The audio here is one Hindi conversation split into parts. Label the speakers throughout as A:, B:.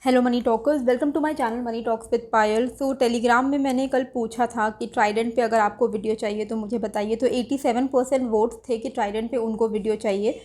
A: Hello money talkers, welcome to my channel money talks with Payal. So Telegram में मैंने कल पूछा था कि ट्राइडेंट पे अगर आपको वीडियो चाहिए तो मुझे बताइए। तो 87% वोट्स थे कि ट्राइडेंट पे उनको वीडियो चाहिए।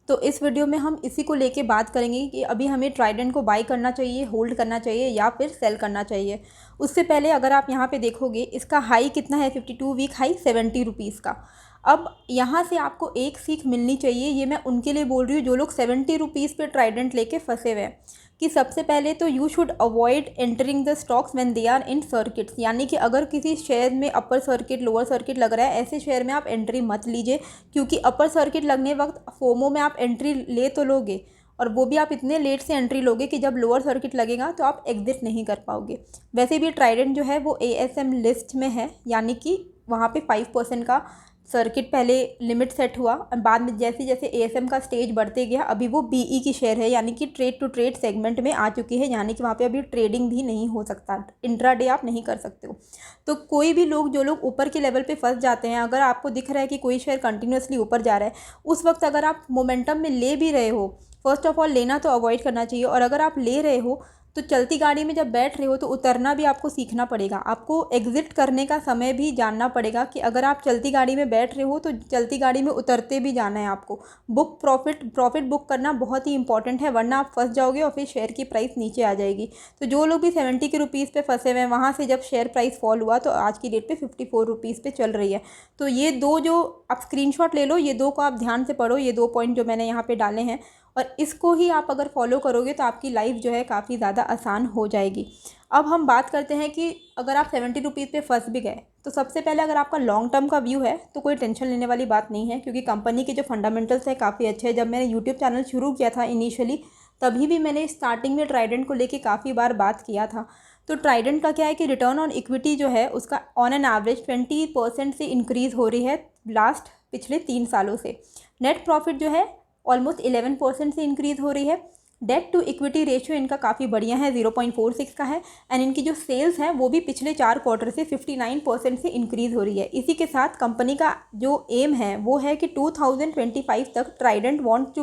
A: तो इस वीडियो में हम इसी को लेके बात करेंगे कि अभी हमें ट्राइडेंट को बाय करना चाहिए, होल्ड करना चाहिए या फिर सेल करना चाहिए। उससे पहले अगर आप यहाँ पे देखोगे, इसका हाई कितना है, 52 वीक हाई 70 रुपीज़ का। अब यहाँ से आपको एक सीख मिलनी चाहिए, ये मैं उनके लिए बोल रही हूँ जो लोग 70 रुपीज़ पे ट्राइडेंट लेके फंसे हुए हैं, कि सबसे पहले तो you should avoid entering the stocks when they are in circuits. यानी कि अगर किसी शेयर में अपर सर्किट लोअर सर्किट लग रहा है, ऐसे शेयर में आप एंट्री मत लीजिए, क्योंकि अपर सर्किट लगने वक्त फोमो में आप एंट्री ले तो लोगे, और वो भी आप इतने लेट से एंट्री लोगे कि जब लोअर सर्किट लगेगा तो आप एग्जिट नहीं कर पाओगे। वैसे भी ट्राइडेंट जो है वो ASM लिस्ट में है, यानी कि वहाँ पे 5% का सर्किट पहले लिमिट सेट हुआ, और बाद में जैसे जैसे ASM का स्टेज बढ़ते गया अभी वो BE की शेयर है, यानी कि ट्रेड टू ट्रेड सेगमेंट में आ चुकी है। यानी कि वहाँ पे अभी ट्रेडिंग भी नहीं हो सकता, इंट्राडे आप नहीं कर सकते हो। तो कोई भी लोग जो लोग ऊपर के लेवल पे फंस जाते हैं, अगर आपको दिख रहा है कि कोई शेयर कंटिन्यूसली ऊपर जा रहा है, उस वक्त अगर आप मोमेंटम में ले भी रहे हो, फर्स्ट ऑफ ऑल लेना तो अवॉइड करना चाहिए। और अगर आप ले रहे हो तो चलती गाड़ी में जब बैठ रहे हो तो उतरना भी आपको सीखना पड़ेगा। आपको एग्ज़िट करने का समय भी जानना पड़ेगा कि अगर आप चलती गाड़ी में बैठ रहे हो तो चलती गाड़ी में उतरते भी जाना है आपको। प्रॉफिट बुक करना बहुत ही इंपॉर्टेंट है, वरना आप फंस जाओगे और फिर शेयर की प्राइस नीचे आ जाएगी। तो जो लोग भी 70 के रुपीज़ पे फंसे हुए हैं, वहाँ से जब शेयर प्राइस फॉल हुआ तो आज की डेट पे 54 रुपीज़ पे चल रही है। तो ये दो जो आप स्क्रीनशॉट ले लो, ये दो को आप ध्यान से पढ़ो, ये 2 पॉइंट जो मैंने यहाँ पे डाले हैं, और इसको ही आप अगर फॉलो करोगे तो आपकी लाइफ जो है काफ़ी ज़्यादा आसान हो जाएगी। अब हम बात करते हैं कि अगर आप 70 रुपीज़ पे फंस भी गए तो सबसे पहले अगर आपका लॉन्ग टर्म का व्यू है तो कोई टेंशन लेने वाली बात नहीं है, क्योंकि कंपनी के जो फंडामेंटल्स है काफ़ी अच्छे हैं। जब मैंने यूट्यूब चैनल शुरू किया था इनिशियली, तभी भी मैंने स्टार्टिंग में ट्राइडेंट को लेके काफ़ी बार बात किया था। तो ट्राइडेंट का क्या है कि रिटर्न ऑन इक्विटी जो है उसका ऑन एन एवरेज 20% से इंक्रीज़ हो रही है लास्ट पिछले 3 सालों से। नेट प्रॉफिट जो है ऑलमोस्ट 11% से इंक्रीज़ हो रही है। डेट टू इक्विटी रेशियो इनका काफ़ी बढ़िया है, 0.46 का है। एंड इनकी जो सेल्स हैं वो भी पिछले 4 क्वार्टर से 59% से इंक्रीज़ हो रही है। इसी के साथ कंपनी का जो एम है वो है कि 2025 तक Trident want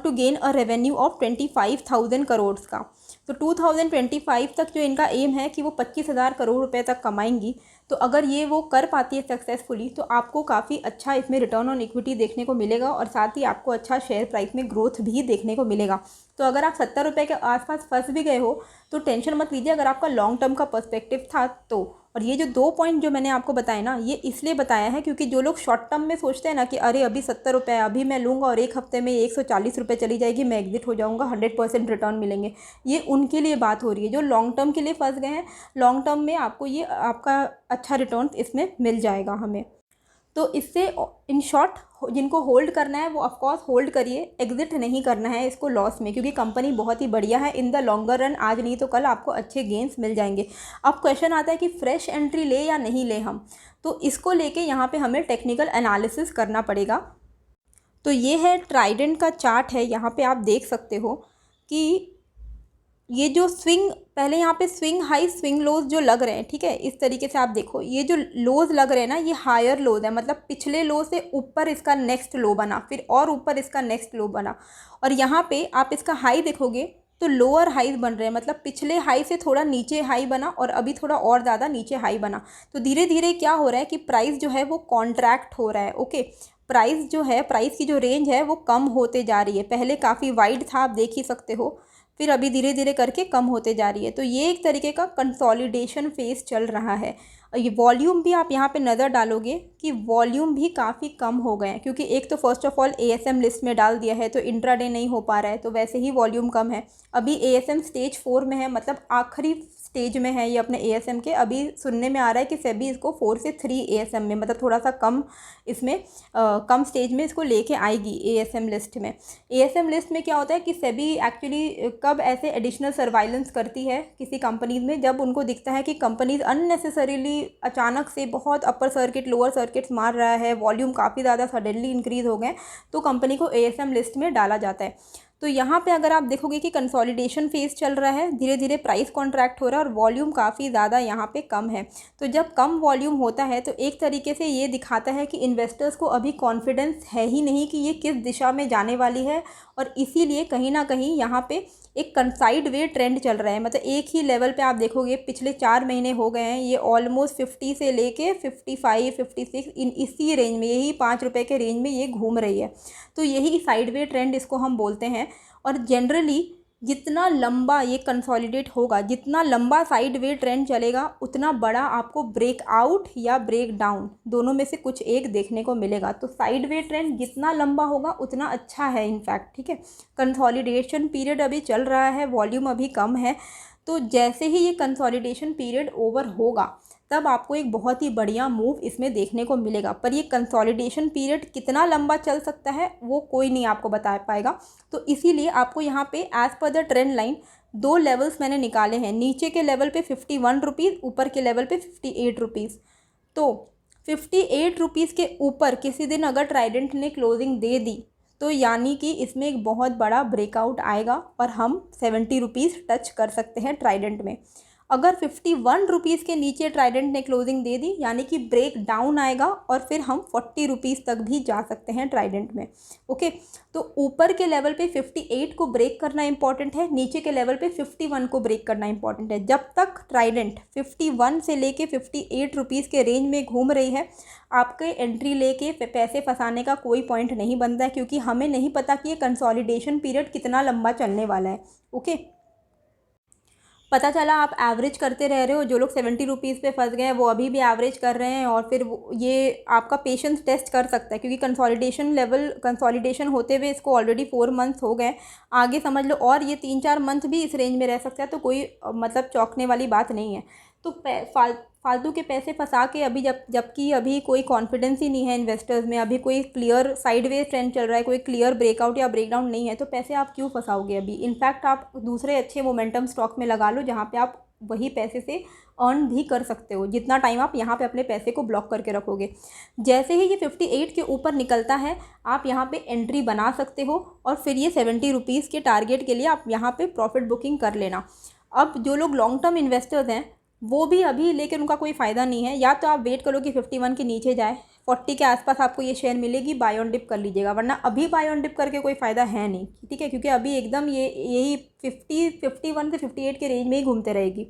A: to gain a revenue of 25,000 crore का। तो 2025 तक जो इनका एम है कि वो 25,000 करोड़ रुपए तक कमाएंगी। तो अगर ये वो कर पाती है सक्सेसफुली तो आपको काफ़ी अच्छा इसमें रिटर्न ऑन इक्विटी देखने को मिलेगा, और साथ ही आपको अच्छा शेयर प्राइस में ग्रोथ भी देखने को मिलेगा। तो अगर आप 70 रुपये के आसपास फंस भी गए हो तो टेंशन मत लीजिए, अगर आपका लॉन्ग टर्म का पर्सपेक्टिव था तो। और ये जो 2 पॉइंट जो मैंने आपको बताया ना, ये इसलिए बताया है क्योंकि जो लोग शॉर्ट टर्म में सोचते हैं ना कि अरे अभी 70 रुपये अभी मैं लूँगा और एक हफ्ते में 140 रुपये चली जाएगी, मैं एग्जिट हो जाऊँगा, 100% रिटर्न मिलेंगे, ये उनके लिए बात हो रही है। जो लॉन्ग टर्म के लिए फंस गए हैं, लॉन्ग टर्म में आपको ये आपका अच्छा रिटर्न इसमें मिल जाएगा हमें। तो इससे इन शॉर्ट जिनको होल्ड करना है वो ऑफकोर्स होल्ड करिए, एग्जिट नहीं करना है इसको लॉस में, क्योंकि कंपनी बहुत ही बढ़िया है इन द लॉन्गर रन। आज नहीं तो कल आपको अच्छे गेंस मिल जाएंगे। अब क्वेश्चन आता है कि फ्रेश एंट्री ले या नहीं ले हम, तो इसको लेके यहाँ पे हमें टेक्निकल एनालिसिस करना पड़ेगा। तो ये है ट्राइडेंट का चार्ट है, यहाँ पे आप देख सकते हो कि ये जो स्विंग पहले यहाँ पे स्विंग हाई स्विंग लोज जो लग रहे हैं, ठीक है, इस तरीके से आप देखो, ये जो लोज लग रहे हैं ना, ये हायर लोज है, मतलब पिछले लो से ऊपर इसका नेक्स्ट लो बना, फिर और ऊपर इसका नेक्स्ट लो बना। और यहाँ पे आप इसका हाई देखोगे तो लोअर हाईज बन रहे हैं, मतलब पिछले हाई से थोड़ा नीचे हाई बना और अभी थोड़ा और ज़्यादा नीचे हाई बना। तो धीरे धीरे क्या हो रहा है कि प्राइस जो है वो कॉन्ट्रैक्ट हो रहा है। ओके, प्राइस जो है, प्राइस की जो रेंज है वो कम होते जा रही है। पहले काफ़ी वाइड था, आप देख ही सकते हो, फिर अभी धीरे धीरे करके कम होते जा रही है। तो ये एक तरीके का कंसोलिडेशन फेज चल रहा है। और ये वॉल्यूम भी आप यहाँ पे नज़र डालोगे कि वॉल्यूम भी काफ़ी कम हो गए हैं, क्योंकि एक तो first of all ASM list में डाल दिया है तो इंट्राडे नहीं हो पा रहा है, तो वैसे ही वॉल्यूम कम है। अभी ASM स्टेज 4 में है, मतलब आखिरी स्टेज में है ये अपने ASM के। अभी सुनने में आ रहा है कि सेबी इसको 4 से 3 ASM में, मतलब थोड़ा सा कम इसमें कम स्टेज में इसको लेके आएगी ASM लिस्ट में। ASM लिस्ट में क्या होता है कि सेबी एक्चुअली कब ऐसे एडिशनल सर्वाइलेंस करती है किसी कंपनीज में, जब उनको दिखता है कि कंपनीज अननेसेसरीली अचानक से बहुत अपर सर्किट लोअर सर्किट्स मार रहा है, वॉल्यूम काफ़ी ज़्यादा सडनली इंक्रीज़ हो गए, तो कंपनी को ASM लिस्ट में डाला जाता है। तो यहाँ पे अगर आप देखोगे कि कंसोलिडेशन फेज चल रहा है, धीरे धीरे प्राइस कॉन्ट्रैक्ट हो रहा है और वॉल्यूम काफ़ी ज़्यादा यहाँ पे कम है। तो जब कम वॉल्यूम होता है तो एक तरीके से ये दिखाता है कि इन्वेस्टर्स को अभी कॉन्फिडेंस है ही नहीं कि ये किस दिशा में जाने वाली है, और इसीलिए कहीं ना कहीं यहाँ पे एक साइड वे ट्रेंड चल रहा है। मतलब एक ही लेवल पे आप देखोगे पिछले 4 महीने हो गए हैं, ये ऑलमोस्ट 50 से लेके 55 56 इन इसी रेंज में, यही 5 रुपये के रेंज में ये घूम रही है। तो यही साइड वे ट्रेंड इसको हम बोलते हैं। और जनरली जितना लंबा ये कंसोलिडेट होगा, जितना लंबा साइड वे ट्रेंड चलेगा, उतना बड़ा आपको ब्रेकआउट या ब्रेक डाउन दोनों में से कुछ एक देखने को मिलेगा। तो साइड वे ट्रेंड जितना लंबा होगा उतना अच्छा है इनफैक्ट, ठीक है। कंसोलिडेशन पीरियड अभी चल रहा है, वॉल्यूम अभी कम है, तो जैसे ही ये कंसोलिडेशन पीरियड ओवर होगा तब आपको एक बहुत ही बढ़िया मूव इसमें देखने को मिलेगा। पर ये कंसोलिडेशन पीरियड कितना लंबा चल सकता है वो कोई नहीं आपको बता पाएगा। तो इसीलिए आपको यहाँ पे as per the trend line 2 levels मैंने निकाले हैं। नीचे के लेवल पे 51 रुपीज़, ऊपर के लेवल पे 58 रुपीज़। तो 58 रुपीज़ के ऊपर किसी दिन अगर ट्राइडेंट ने क्लोजिंग दे दी तो यानी कि इसमें एक बहुत बड़ा ब्रेकआउट आएगा और हम 70 रुपीज़ टच कर सकते हैं ट्राइडेंट में। अगर 51 रुपीज़ के नीचे ट्राइडेंट ने क्लोजिंग दे दी यानी कि ब्रेक डाउन आएगा और फिर हम 40 रुपीज़ तक भी जा सकते हैं ट्राइडेंट में। ओके, तो ऊपर के लेवल पे 58 को ब्रेक करना इंपॉर्टेंट है, नीचे के लेवल पे 51 को ब्रेक करना इंपॉर्टेंट है। जब तक ट्राइडेंट 51 से लेके 58 रुपीज़ के रेंज में घूम रही है, आपके एंट्री लेके पैसे फंसाने का कोई पॉइंट नहीं बनता है, क्योंकि हमें नहीं पता कि ये कंसोलिडेशन पीरियड कितना लंबा चलने वाला है। ओके, पता चला आप एवरेज करते रह रहे हो, जो लोग 70 रुपीज़ पे फंस गए हैं वो अभी भी एवरेज कर रहे हैं, और फिर ये आपका पेशेंस टेस्ट कर सकता है, क्योंकि कंसोलिडेशन होते हुए इसको ऑलरेडी 4 मंथ्स हो गए, आगे समझ लो और ये 3-4 मंथ भी इस रेंज में रह सकता है। तो कोई मतलब चौंकने वाली बात नहीं है। तो फालतू के पैसे फंसा के अभी जबकि अभी कोई कॉन्फिडेंस ही नहीं है इन्वेस्टर्स में, अभी कोई क्लियर साइडवेज ट्रेंड चल रहा है, कोई क्लियर ब्रेकआउट या ब्रेकडाउन नहीं है, तो पैसे आप क्यों फंसाओगे अभी। इनफैक्ट आप दूसरे अच्छे मोमेंटम स्टॉक में लगा लो जहाँ पे आप वही पैसे से अर्न भी कर सकते हो, जितना टाइम आप यहाँ पे अपने पैसे को ब्लॉक करके रखोगे। जैसे ही ये 58 के ऊपर निकलता है आप यहाँ पे एंट्री बना सकते हो, और फिर ये 70 रुपीज़ के टारगेट के लिए आप यहाँ पे प्रॉफिट बुकिंग कर लेना। अब जो लोग लॉन्ग टर्म इन्वेस्टर्स हैं वो भी अभी लेकिन उनका कोई फ़ायदा नहीं है, या तो आप वेट करो कि 51 के नीचे जाए, 40 के आसपास आपको ये शेयर मिलेगी, बाय ऑन डिप कर लीजिएगा, वरना अभी बाय ऑन डिप करके कोई फ़ायदा है नहीं, ठीक है। क्योंकि अभी एकदम यही 51 से 58 के रेंज में ही घूमते रहेगी।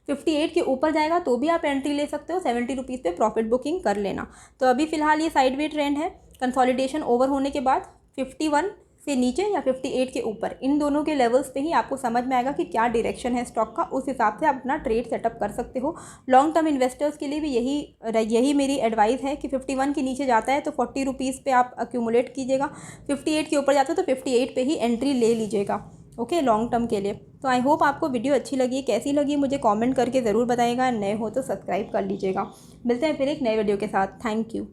A: 58 के ऊपर जाएगा तो भी आप एंट्री ले सकते हो, 70 रुपीज़ पे प्रॉफिट बुकिंग कर लेना। तो अभी फ़िलहाल ये साइडवे ट्रेंड है। कंसोलिडेशन ओवर होने के बाद 51 से नीचे या 58 के ऊपर, इन दोनों के लेवल्स पे ही आपको समझ में आएगा कि क्या डायरेक्शन है स्टॉक का, उस हिसाब से आप अपना ट्रेड सेटअप कर सकते हो। लॉन्ग टर्म इन्वेस्टर्स के लिए भी यही मेरी एडवाइस है कि 51 के नीचे जाता है तो 40 रुपीज़ पे आप अक्यूमुलेट कीजिएगा, 58 के ऊपर जाता है तो 58 पे ही एंट्री ले लीजिएगा, ओके, लॉन्ग टर्म के लिए। तो आई होप आपको वीडियो अच्छी लगी, कैसी लगी मुझे कॉमेंट करके ज़रूर बताइएगा, नए हो तो सब्सक्राइब कर लीजिएगा। मिलते हैं फिर एक नए वीडियो के साथ। Thank you.